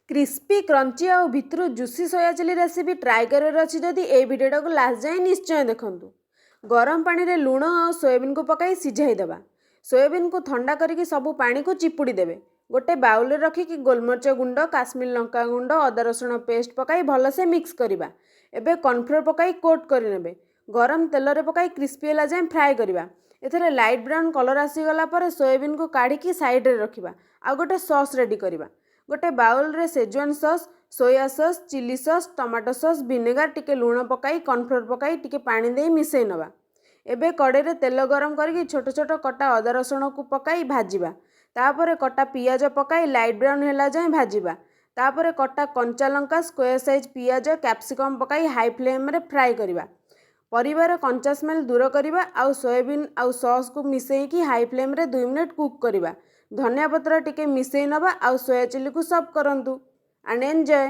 Crispy crunchy और भितर juicy soya chilli recipe try कर अच्छी जदि ए भिडियो को लास्ट जाए निश्चय देखूँ। गरम पानी रे लुण और सोयाबीन को पकाई सिझाईदेवा। सोयाबीन को ठंडा करके सबू पानी को चिपुड़ी देवे। गोटे बाउल रे रखिकी गोलमरिच गुंड, काश्मीर लंका गुंड, अदा रसुण पेस्ट पकाई भलसे मिक्स करवा। एबे कॉर्नफ्लोर पकाई कोट करनेबे। गरम तेल रे पकाई क्रिस्पी होला जाए फ्राए करवा। एथरे लाइट ब्राउन कलर आसीगला पर सोयाबीन को काढ़ी साइड रे रखिबा। आ गोटे सॉस रेडी करवा। गोटे बाउल रे Schezwan sauce, soya sauce, chilli sauce, tomato sauce, vinegar, टिके लुण पकाई कॉर्नफ्लोर पकाई टिके पानी दे मिसई नवा। एबे कड़े रे तेल गरम करके छोट छोट कटा अदा रसुण को पकाई भाजिबा। तापरे कटा पियाज पकाई लाइट ब्राउन होला जाए भाजिबा। तापरे कटा कंचा लंका, स्क्वायर साइज पियाज, कैप्सिकम पकाई हाई फ्लेम रे फ्राए करवा। परिवार कंचा स्मेल दूर करवा। आउ सोयाबीन आउ सॉस को मिसईकी हाई फ्लेम रे 2 मिनट कुक करवा। धनिया पत्र टिके मिसई नवा। आउ सोया चिली को सर्व करंतु एंड एंजॉय।